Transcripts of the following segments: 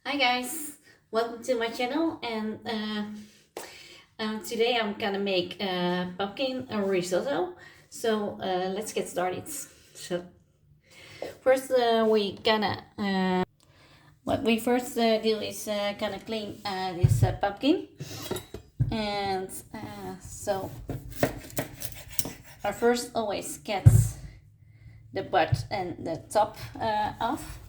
Hi guys, welcome to my channel and today I'm gonna make pumpkin risotto. So let's get started. So first what we first do is gonna clean this pumpkin, and so I first always get the butt and the top off.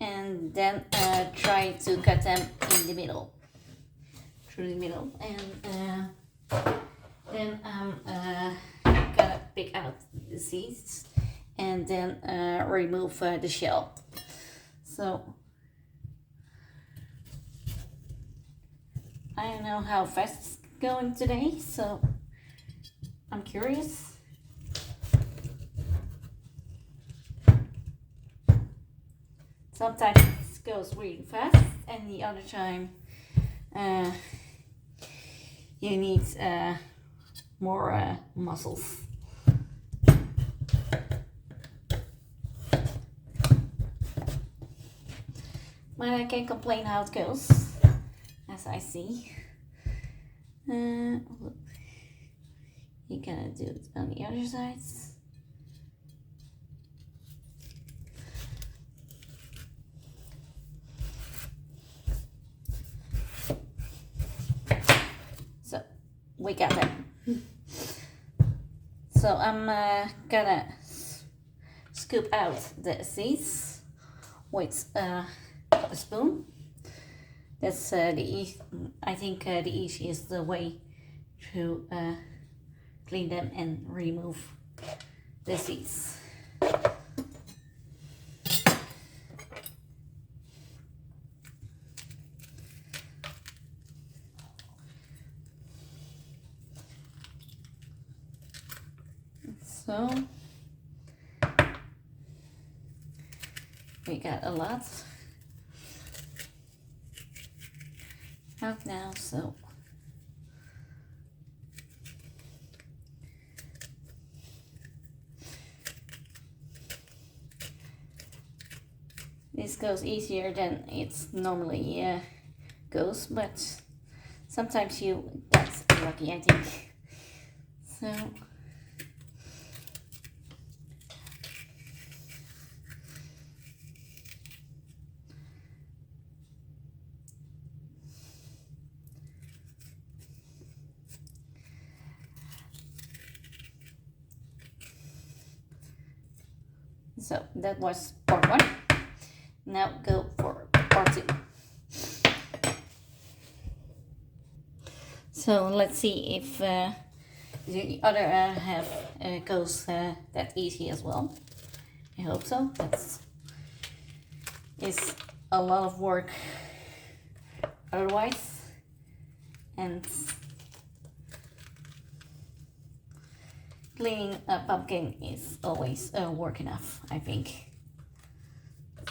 And then try to cut them in the middle, through the middle, and then I'm gonna pick out the seeds and then remove the shell. So I don't know how fast it's going today, so I'm curious. Sometimes it goes really fast, and the other time you need more muscles. But I can't complain how it goes, as I see. You're gonna do it on the other sides. We got that. So I'm gonna scoop out the seeds with a spoon. That's I think the easiest way to clean them and remove the seeds. So we got a lot out now, so this goes easier than it's normally goes, but sometimes you get lucky, I think. So So that was part one. Now go for part two. So let's see if the other half goes that easy as well. I hope so. It's a lot of work otherwise, and cleaning a pumpkin is always work enough, I think.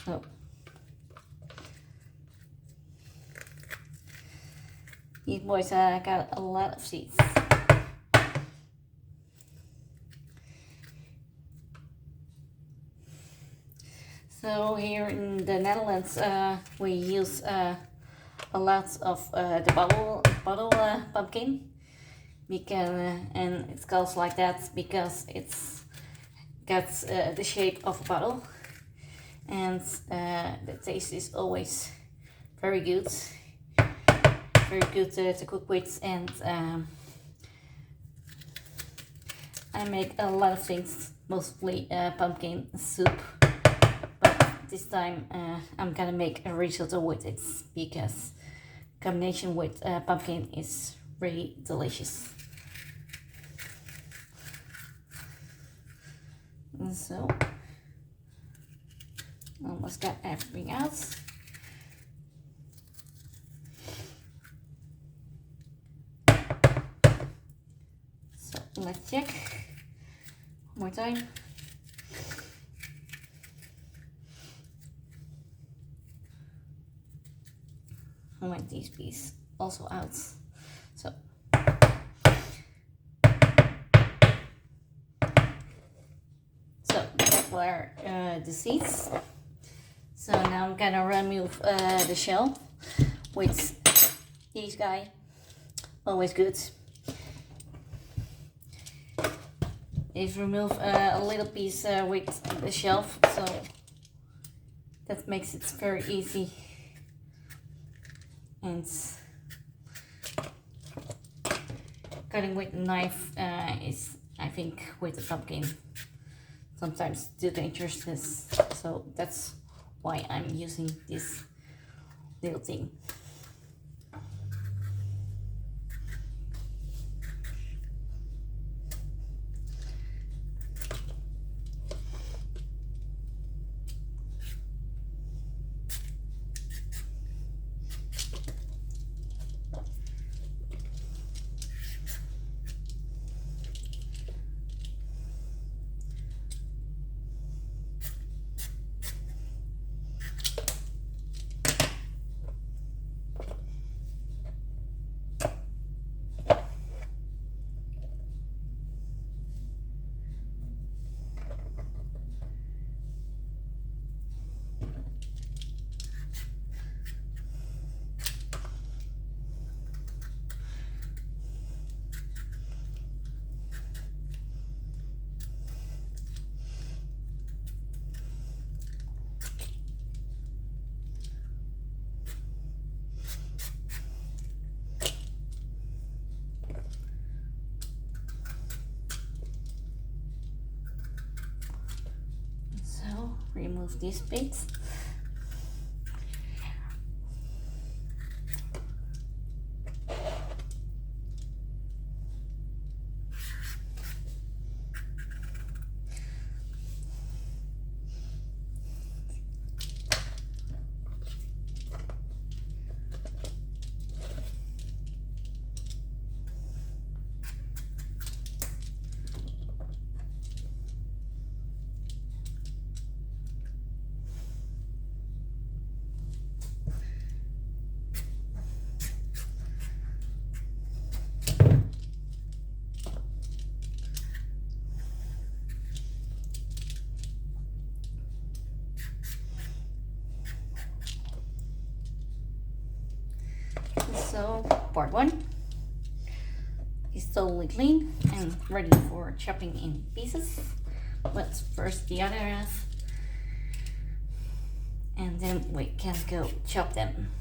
So these boys got a lot of seeds. So here in the Netherlands, we use a lot of the bottle pumpkin. Because and it goes like that because it's got the shape of a bottle, and the taste is always very good to cook with, and I make a lot of things, mostly pumpkin soup, but this time I'm gonna make a risotto with it because combination with pumpkin is really delicious. And so almost got everything else. So let's check one more time. I want these pieces also out. So that were the seeds, So now I'm gonna remove the shell with this guy. Always good. Is remove a little piece with the shelf, so that makes it very easy. And cutting with a knife is, I think, with the pumpkin sometimes too dangerous. So that's why I'm using this little thing. Remove these bits. So part one is totally clean and ready for chopping in pieces. Let's first the other half, and then we can go chop them.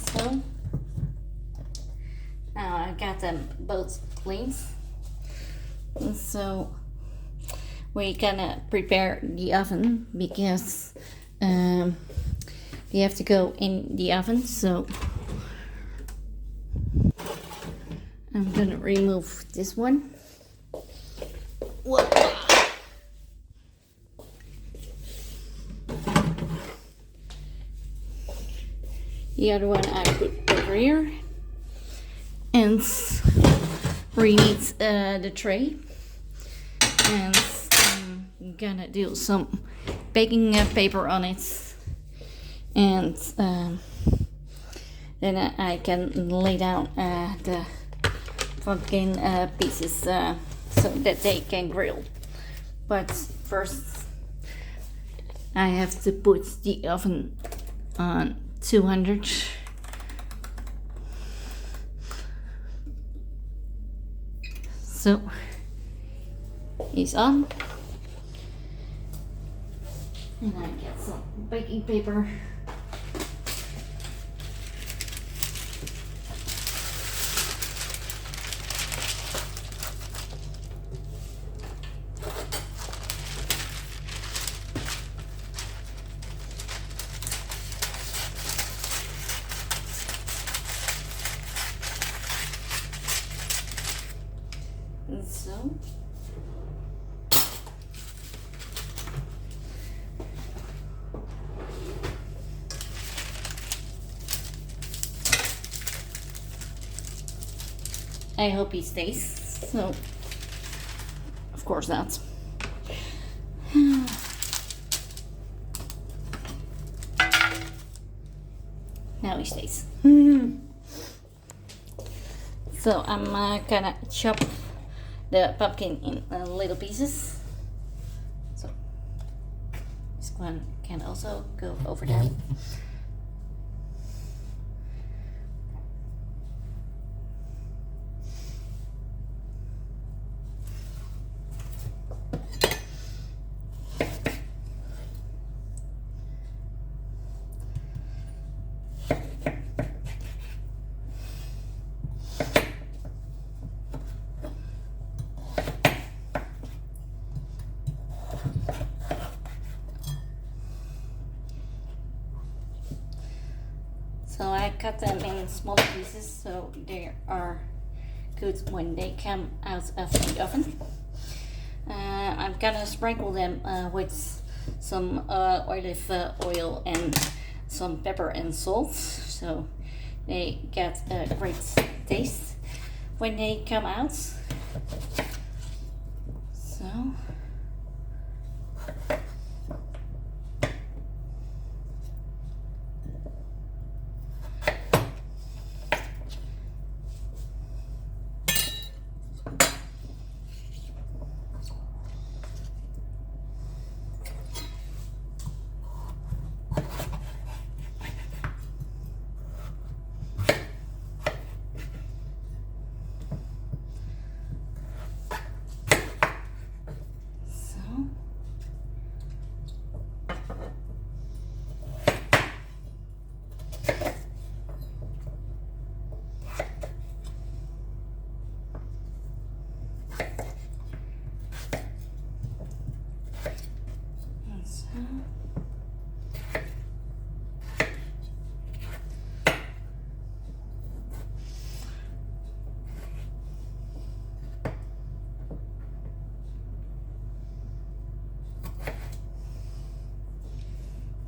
So now I got them both cleaned. And so we're gonna prepare the oven because they have to go in the oven. So I'm gonna remove this one. Whoa. The other one I put over here, and we need the tray, and I'm gonna do some baking paper on it, and then I can lay down the pumpkin pieces so that they can grill. But first I have to put the oven on 200. So it's on, and I get some baking paper. And so I hope he stays. So of course not. Now he stays. So I'm gonna chop the pumpkin in little pieces. So this one can also go over there. So I cut them in smaller pieces so they are good when they come out of the oven. I'm gonna sprinkle them with some olive oil and some pepper and salt, so they get a great taste when they come out. So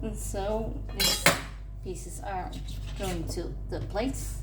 and so these pieces are going to the plates.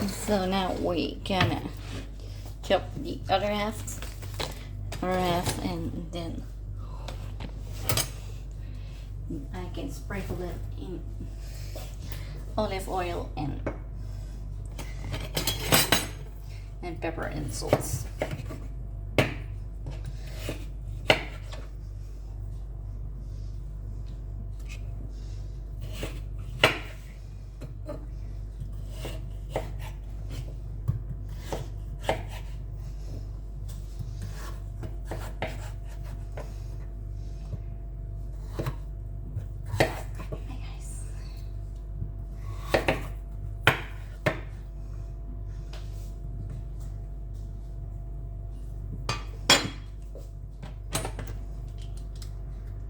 So now we gonna chop the other half, and then I can sprinkle them in olive oil and pepper and salt.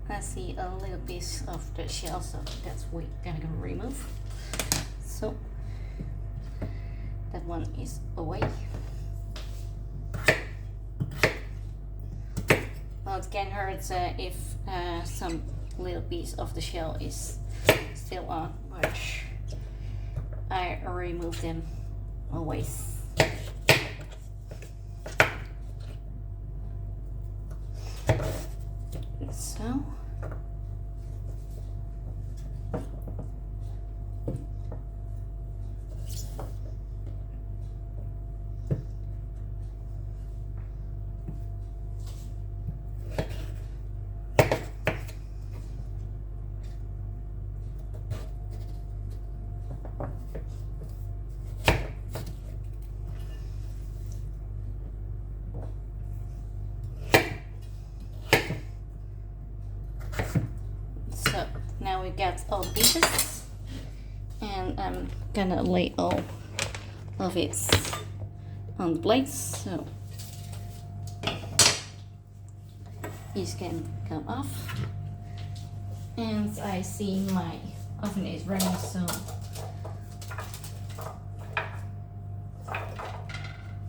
I see a little piece of the shell, so that's what we're gonna remove. So that one is away. Well, it can hurt if some little piece of the shell is still on, but I remove them always. So. So now we got all pieces, and I'm gonna lay all of it on the plates, so these can come off. And I see my oven is running, so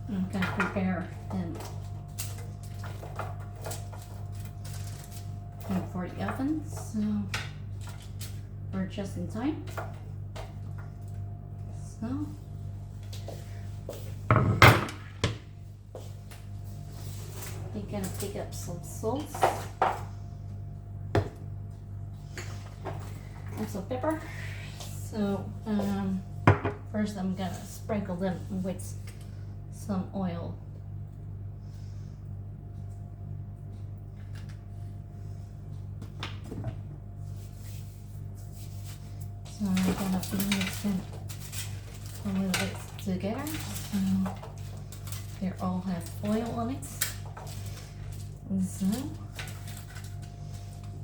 I'm gonna prepare them for the oven, so we're just in time. So we're gonna pick up some salt and some pepper. So first I'm gonna sprinkle them with some oil. So I'm gonna mix them a little bit together, so they all have oil on it. So,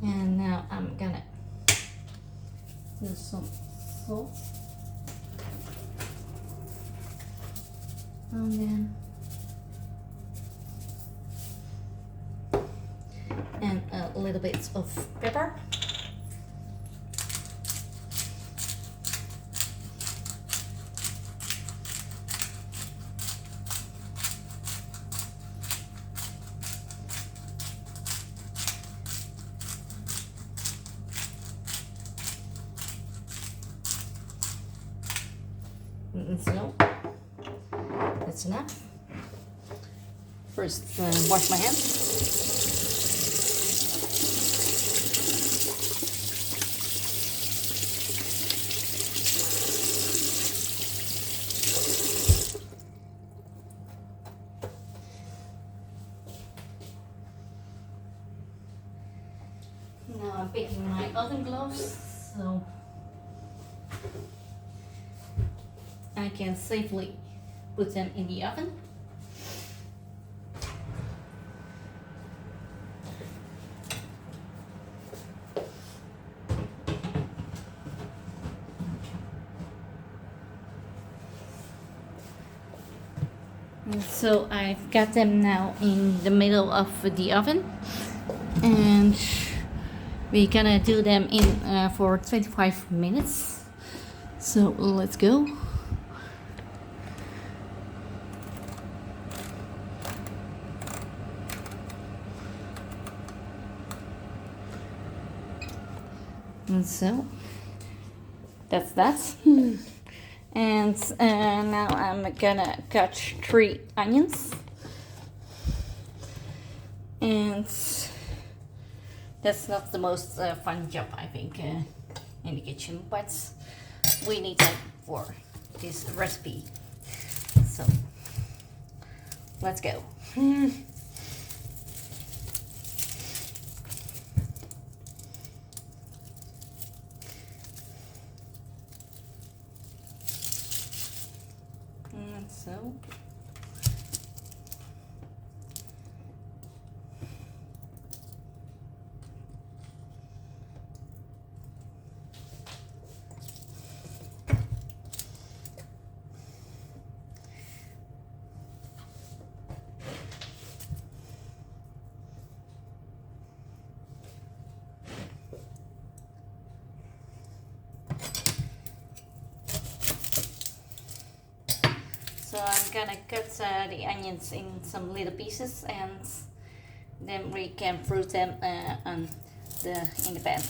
and now I'm gonna do some salt, and then and a little bit of pepper. So that's enough. First, wash my hands. Now I'm picking my oven gloves, so I can safely put them in the oven. And so I've got them now in the middle of the oven, and we're gonna do them in for 25 minutes. So let's go. And so that's that. And now I'm gonna cut 3 onions, and that's not the most fun job, I think, in the kitchen, but we need that for this recipe, so let's go. And so I'm gonna cut the onions in some little pieces, and then we can fruit them in the pan.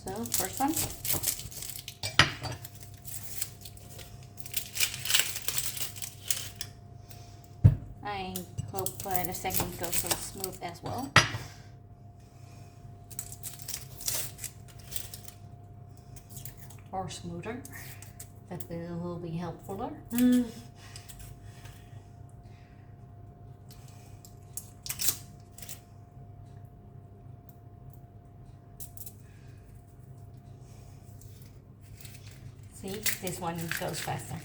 So first one. I hope the second goes so smooth as well. Or smoother. That will be helpfuler. See, this one goes faster.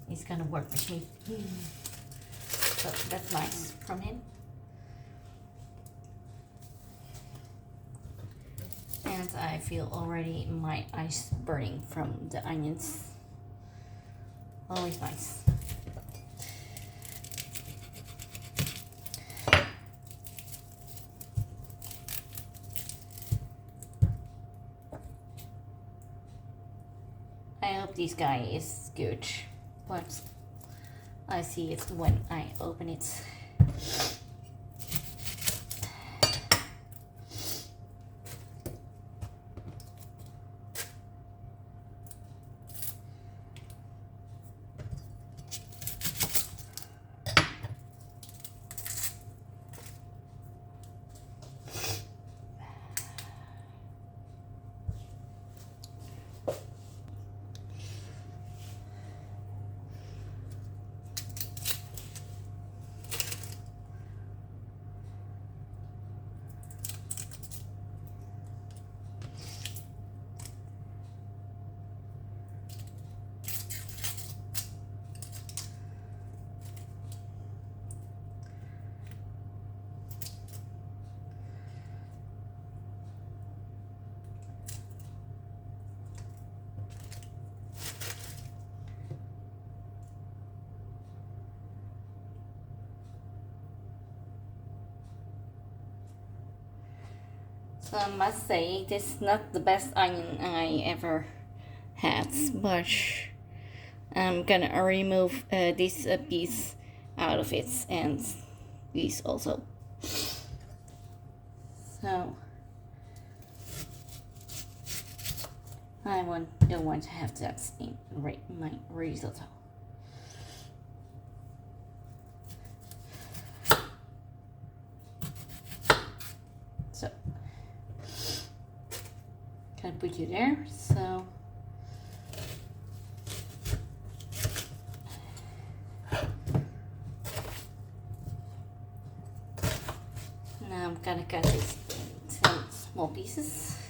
He's gonna work with me. So that's nice from him. And I feel already my eyes burning from the onions. Always nice. I hope this guy is good, but I see it when I open it. So I must say, this is not the best onion I ever had, but I'm gonna remove this piece out of it, and these also. So I don't want to have that in my risotto. So can put you there. So now I'm gonna cut this into small pieces. So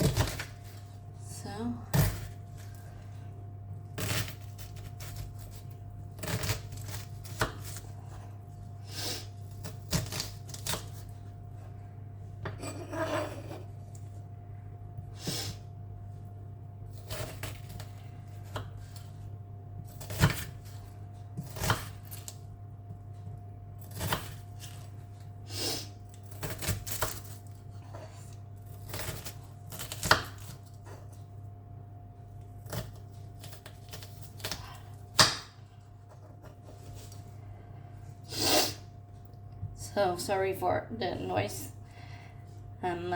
sorry for the noise. I'm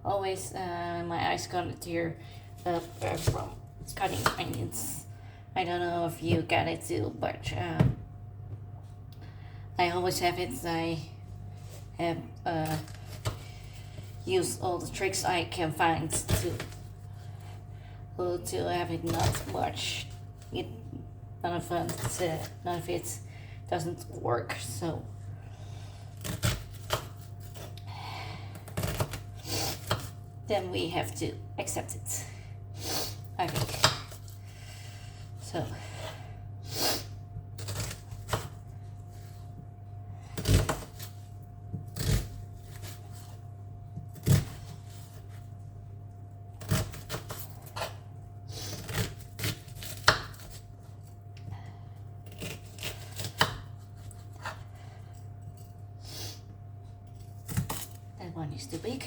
always my eyes gonna tear up from cutting onions. I don't know if you got it too, but I always have it. I have used all the tricks I can find to have it not much. None of it doesn't work. So then we have to accept it, I think. So that one is too big.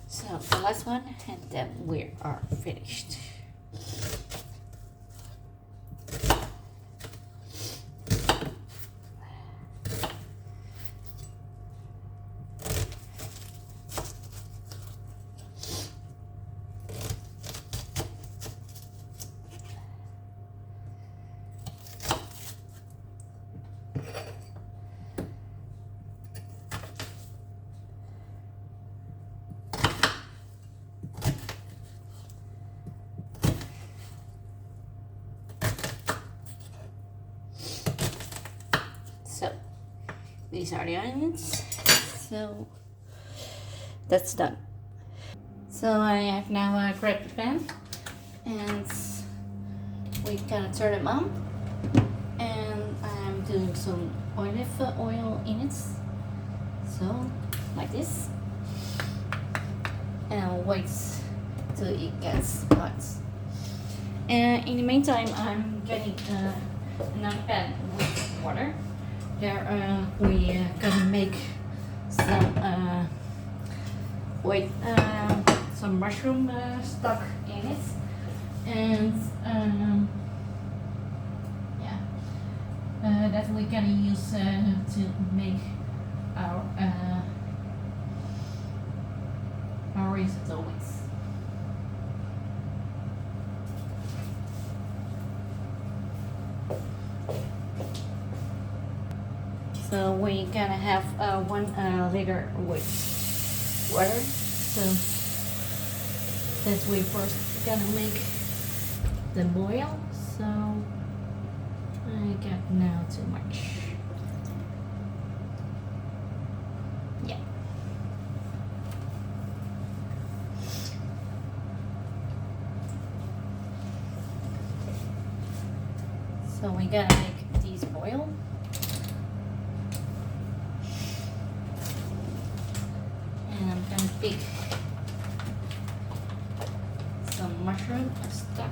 So the last one, and then we are finished. these are the onions. So that's done. So I have now grabbed the pan and we gonna turn them on, and I'm doing some olive oil in it, so like this, and I'll wait till it gets hot. And in the meantime, I'm getting another pan with water. There we gonna make some some mushroom stock in it, and that we gonna use to make our risotto with. So we gonna have 1 liter with water. So that we first gonna make the boil. So I got now too much. Yeah. So we gotta make these boil. And I'm gonna pick some mushroom stock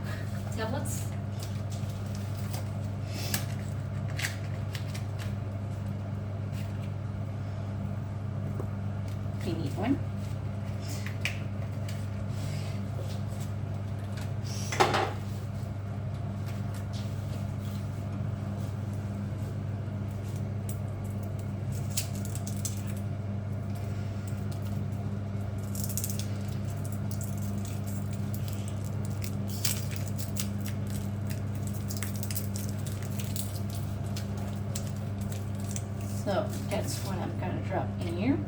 tablets. We need one. So that's what I'm gonna drop in here.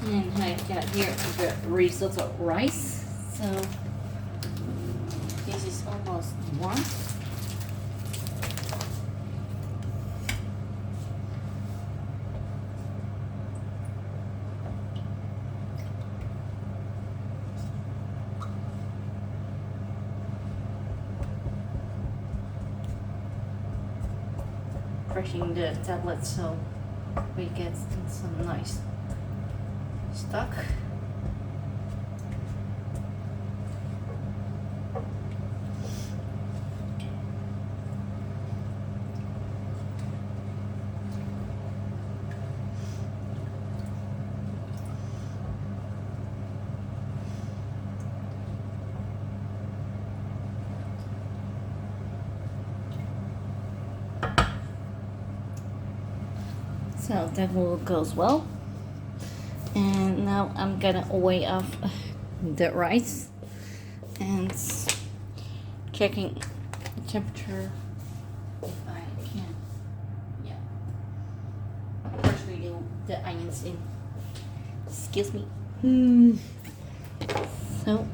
And I've got here the risotto rice. So this is almost warm. Crushing the tablet so we get some nice stock. So that will goes well. And now I'm gonna weigh off the rice and checking the temperature if I can. Yeah. First we do the onions in. Excuse me. So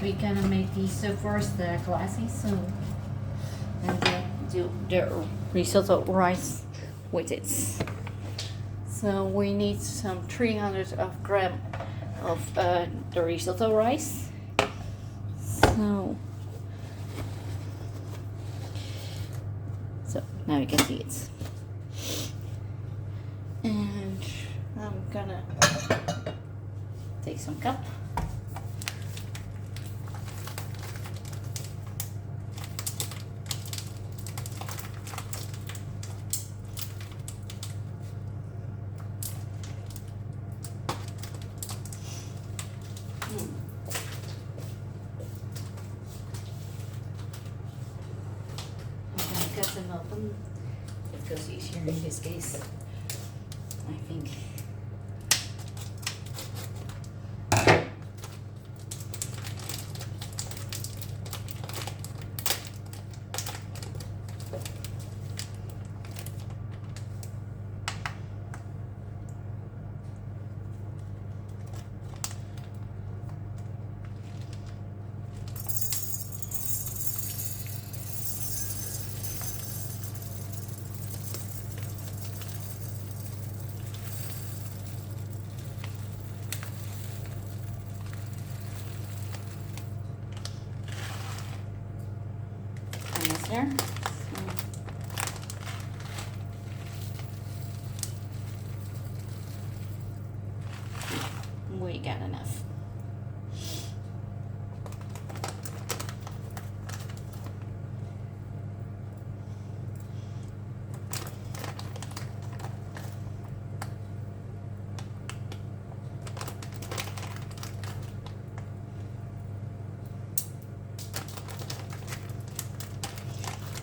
we're gonna make these first glassy, so and then do the risotto rice with it. So we need some 300 of gram of the risotto rice. So now you can see it. And I'm gonna take some cup. them open. It goes easier in this case, I think. Almost there. We got enough.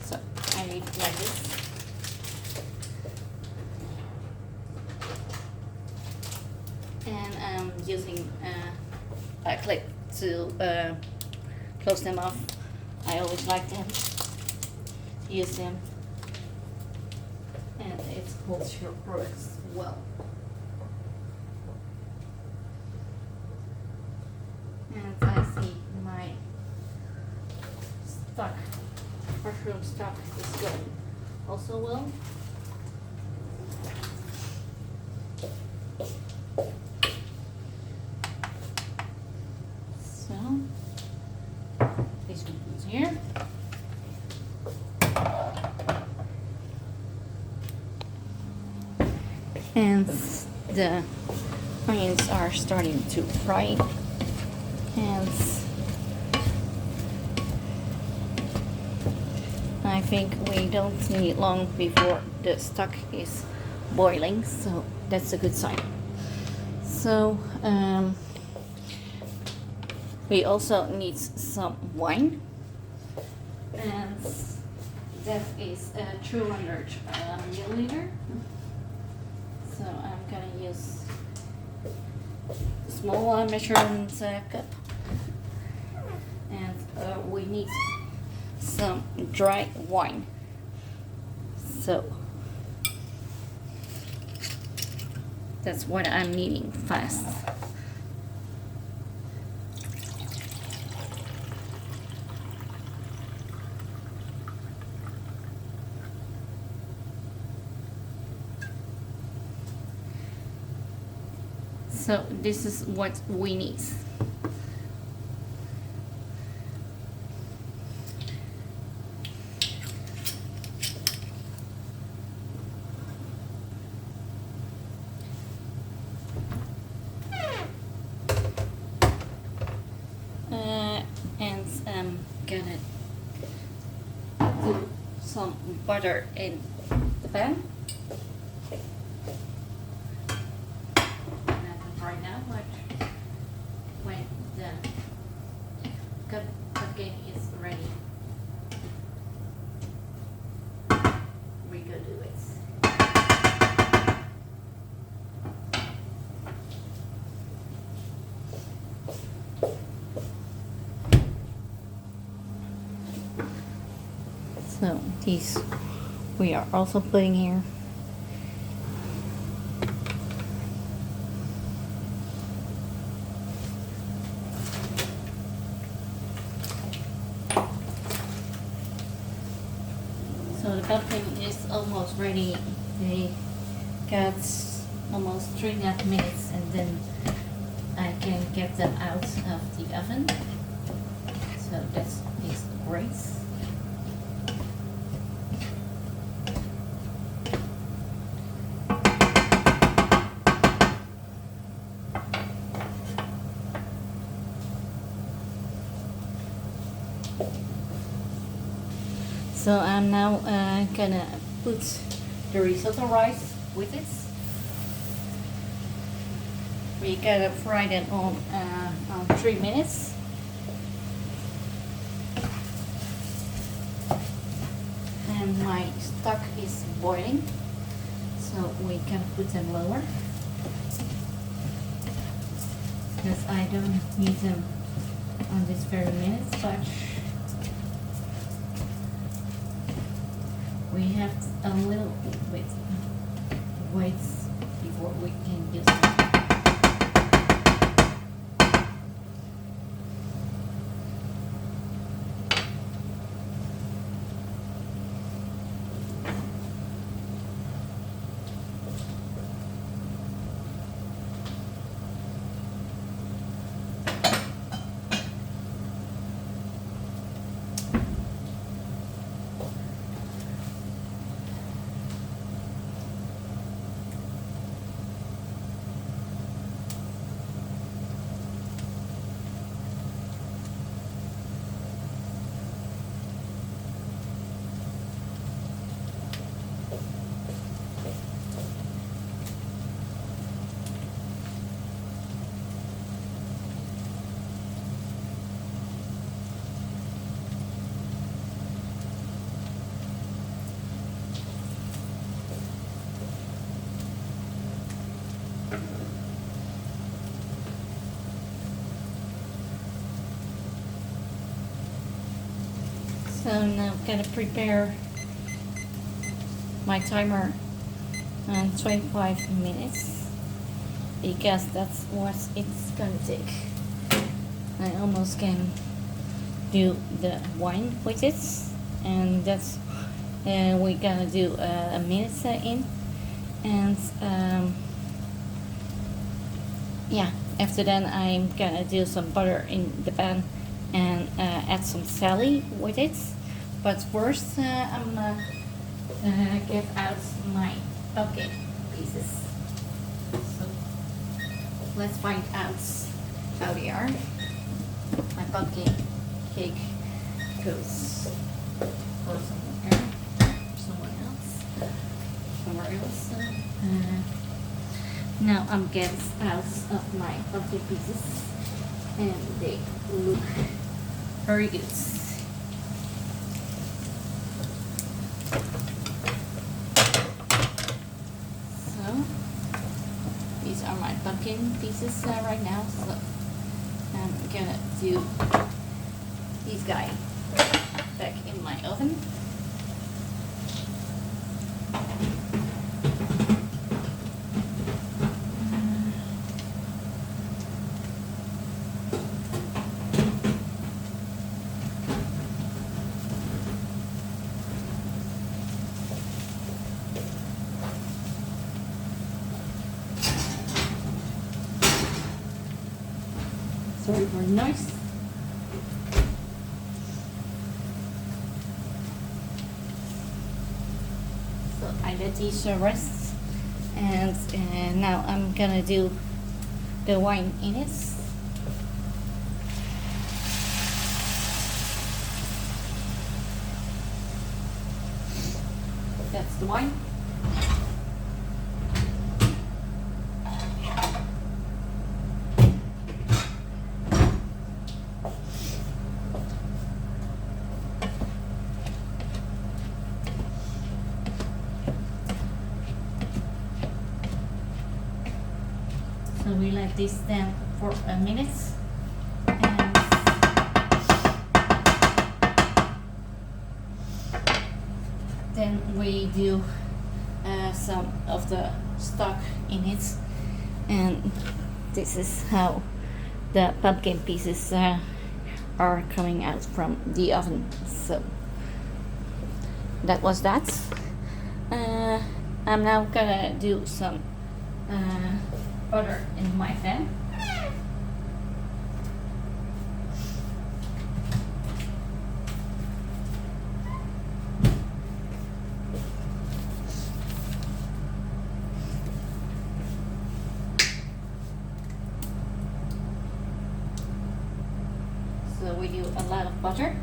So I need like this. And I'm using a clip to close them off. I always like them, use them, and it holds your products well. And I see my stock, mushroom stock is going also well. So this one goes here. And the onions are starting to fry. And I think we don't need long before the stock is boiling, so that's a good sign. So we also need some wine, and that is 200 milliliter. So I'm gonna use a small measurement cup, and we need some dry wine. So that's what I'm needing fast. So this is what we need. And I'm gonna put some butter in the pan. Not right now, but when the cupcake is ready, we go do it. So these we are also putting here. So the pumpkin is almost ready. They got almost 3.5 minutes, and then I can get them out of the oven. So that's great. So I'm now gonna put the risotto rice with it. We gotta fry them on 3 minutes. and my stock is boiling, so we can put them lower because I don't need them on this very minute. But we have a little bit wait before we can use them. So now I'm gonna prepare my timer on 25 minutes because that's what it's gonna take. I almost can do the wine with it, and that's we're gonna do a minute in, and yeah, after that I'm gonna do some butter in the pan and add some sally with it. But first I'm gonna get out my pumpkin pieces. So let's find out how they are. My pumpkin cake goes for somewhere else. Now I'm getting out of my pumpkin pieces, and they look very good. So these are my pumpkin pieces right now. So I'm gonna do these guys back in my oven. Sorry for noise. So I let these rest, and now I'm gonna do the wine in it. That's the wine. So we let this stand for a minute, and then we do some of the stock in it, and this is how the pumpkin pieces are coming out from the oven. So that was that. I'm now gonna do some butter in my pan. So we do a lot of butter.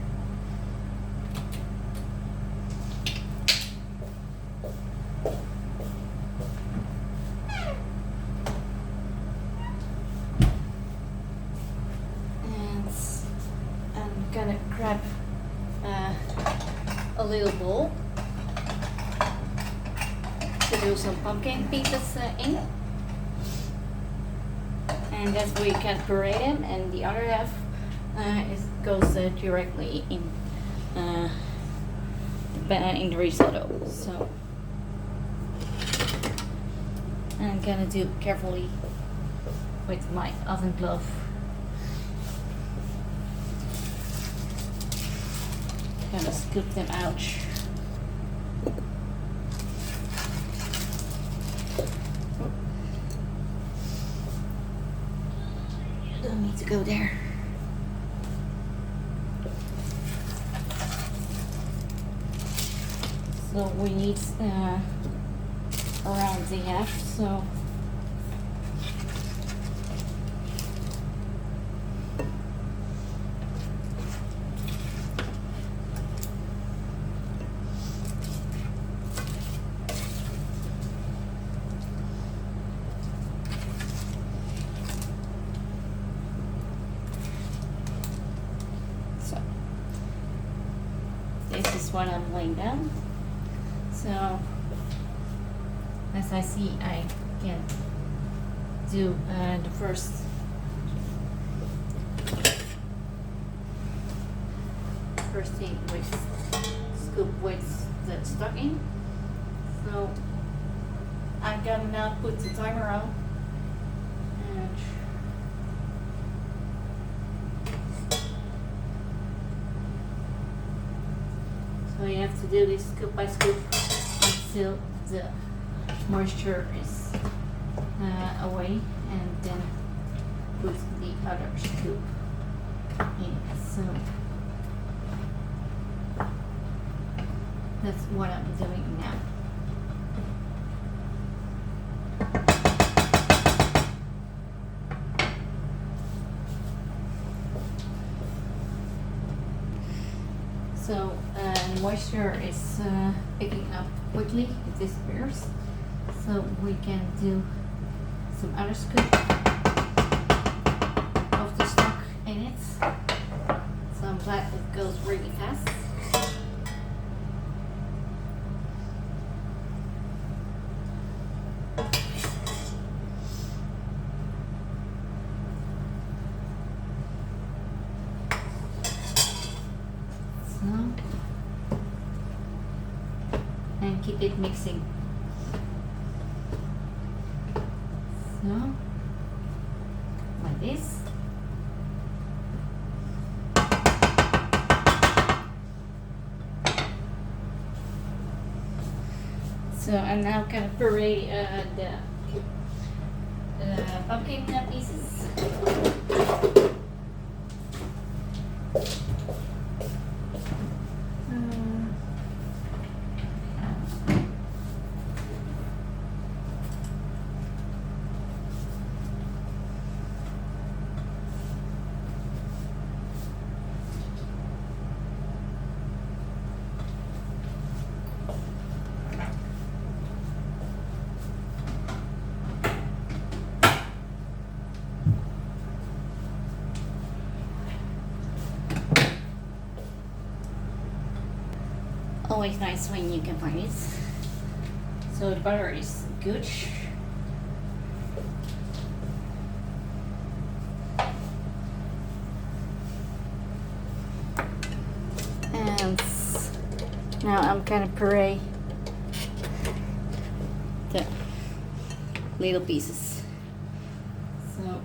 Gonna grab a little bowl do some pumpkin pieces in, and that's where you can puree them, and the other half goes directly in the risotto. So I'm gonna do carefully with my oven glove. Gonna scoop them out. Don't need to go there. So we need around the half. So this is what I'm laying down. So as I see, I can do the first thing with scoop with the stocking. So I'm gonna now put the timer on, and so you have to do this scoop by scoop until the moisture is away, and then put the other scoop in. So that's what I'm doing now. So moisture is picking up quickly, it disappears. So we can do some other scoop of the stock in it. So I'm glad it goes really fast. And keep it mixing. So, like this. So I'm now gonna puree the pumpkin pieces. Always nice when you can find it. So the butter is good. And now I'm gonna puree the little pieces. So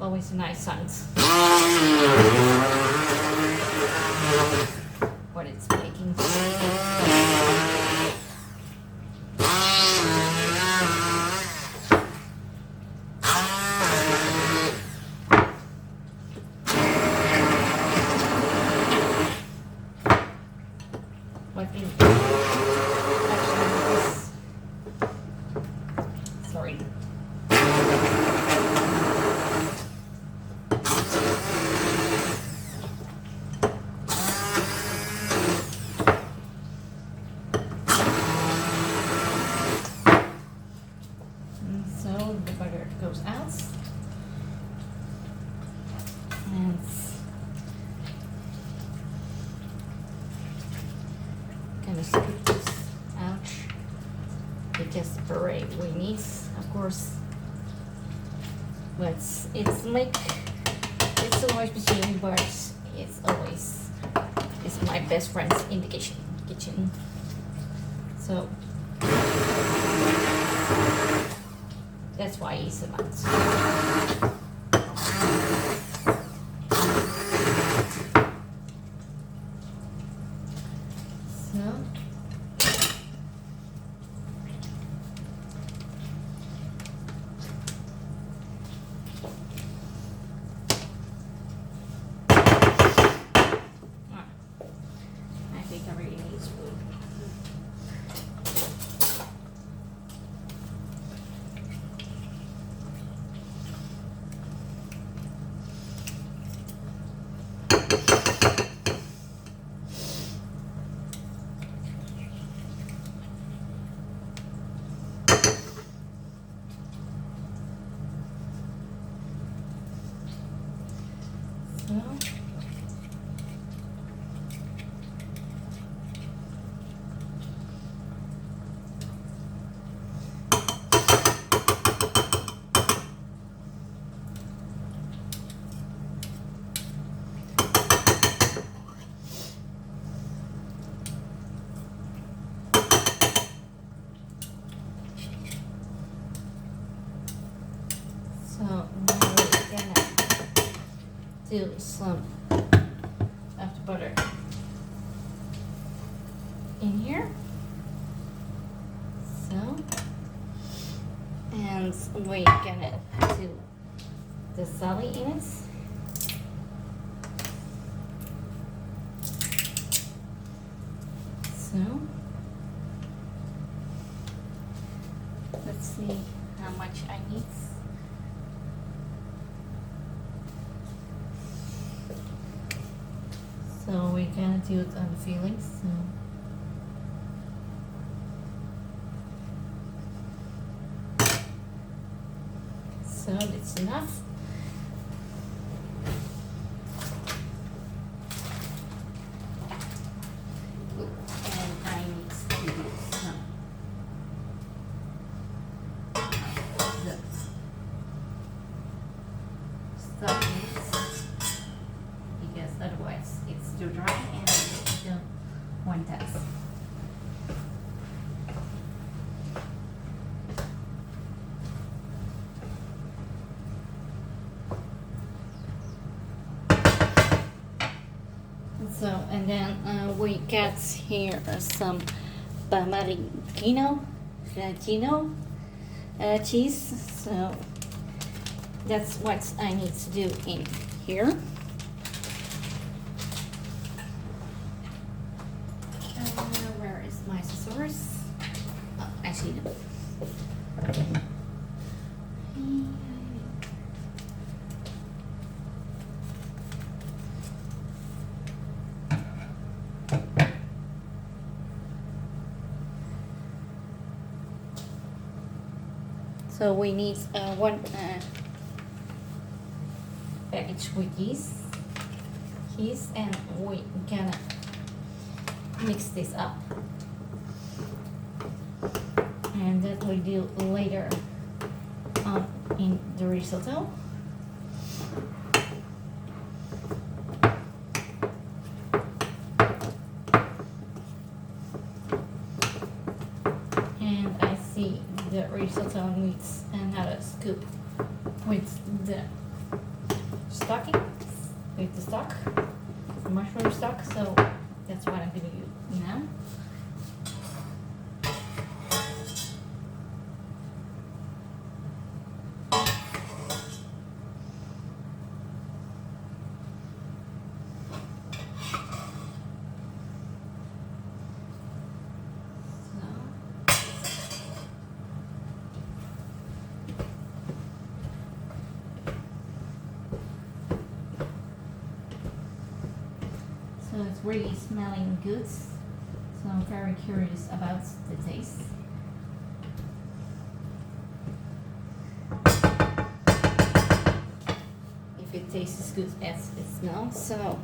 always a nice sound what it's making. What in actually this, sorry. goes out. And gonna scoop this out because the puree we need, of course. But it's so much machine, but it's my best friend in the kitchen. So that's why it's a must. I think I really need spoon. So now we're gonna do some of the butter in here. So, and we're gonna do the sally in it. So, let's see how much I need. So we're gonna do it on feelings. So that's enough. And I need to do some stuffings because otherwise it's too dry and I don't want that. So, and then we got here some Parmigiano Reggiano cheese. So that's what I need to do in here. Where is my scissors? Oh, I see them. So we need one package with cheese, and we gonna mix this up, and that we do later on in the risotto. And I see the risotto needs another scoop with the stocking, with the stock, the mushroom stock. So that's what I'm gonna do now. So it's really smelling good. So I'm very curious about the taste. tastes as good as it smells. So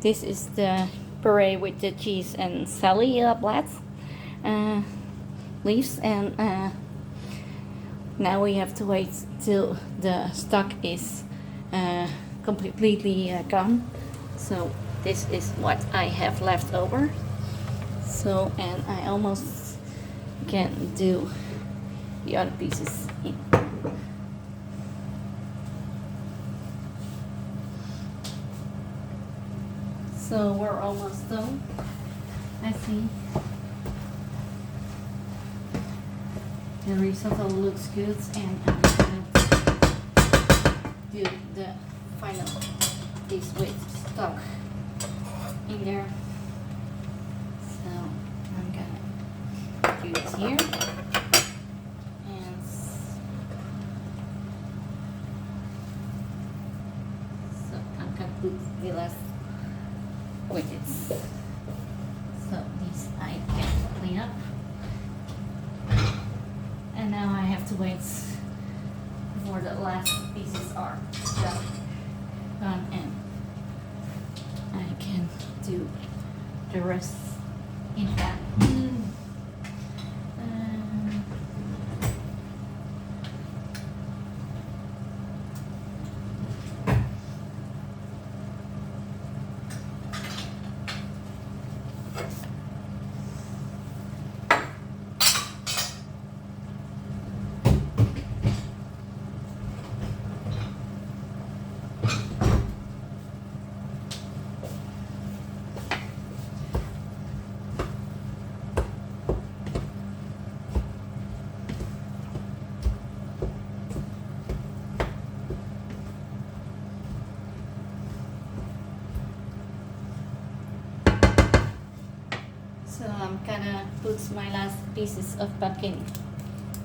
this is the puree with the cheese and celery leaves, and now we have to wait till the stock is completely gone. So this is what I have left over. So, and I almost can do the other pieces in. So we're almost done. I see the risotto looks good, and I'm going to do the final piece with stock in there. So I'm gonna do this here, and so I'm gonna put the last with it. So these I can clean up, and now I have to wait for the last pieces are done, and I can do the rest in that. So I'm gonna put my last pieces of pumpkin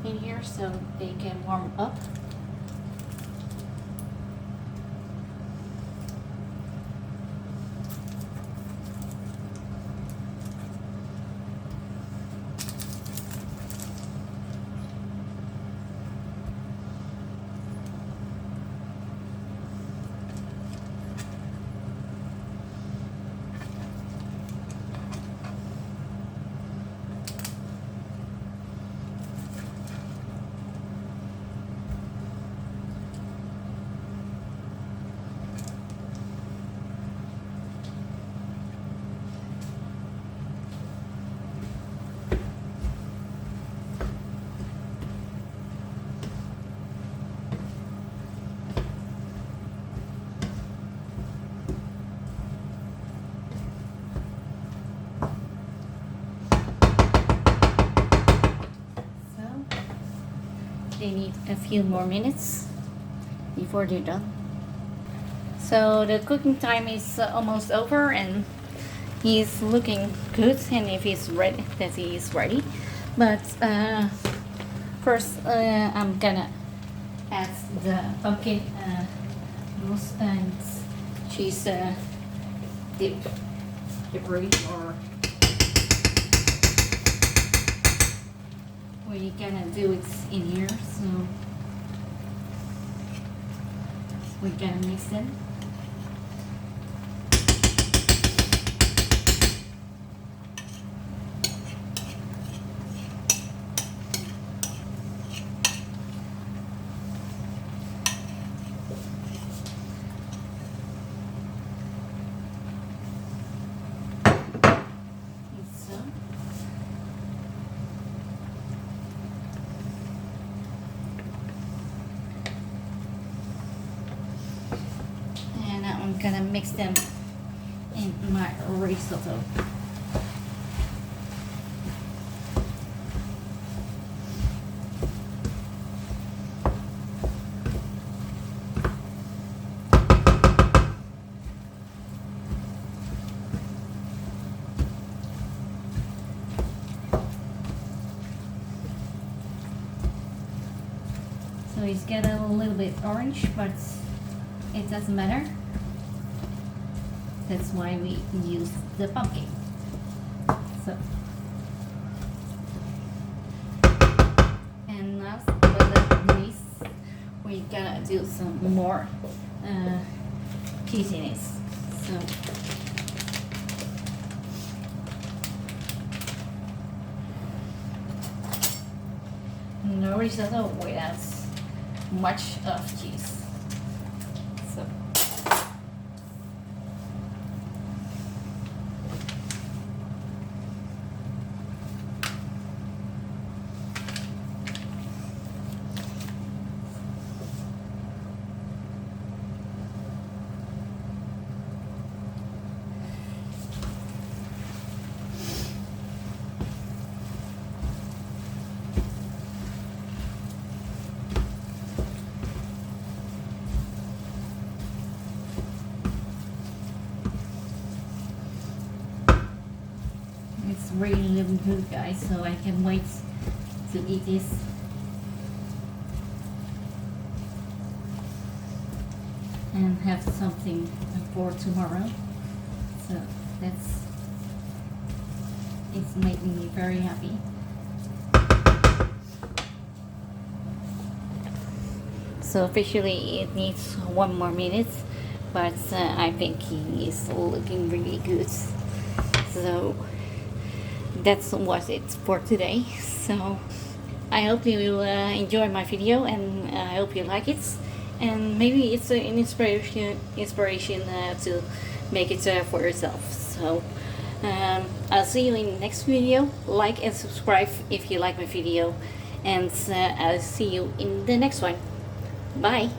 in here so they can warm up. They need a few more minutes before they're done. So the cooking time is almost over, and he's looking good, and if he's ready, that he is ready. But first I'm gonna add the pumpkin mousse and cheese debris, or we're gonna do it in here. So we're gonna mix it. I'm gonna mix them in my risotto. So it's getting a little bit orange, but it doesn't matter. That's why we use the pumpkin. So, and last but not least, we we gonna do some more cheesiness. So no risotto without much of cheese. So it's really looking good, guys, so I can wait to eat this. And have something for tomorrow. So it's making me very happy. So officially it needs 1 more minute, but I think he is looking really good. So that's what it's for today. So I hope you will enjoy my video, and I hope you like it, and maybe it's an inspiration to make it for yourself. So I'll see you in the next video. Like and subscribe if you like my video, and I'll see you in the next one. Bye.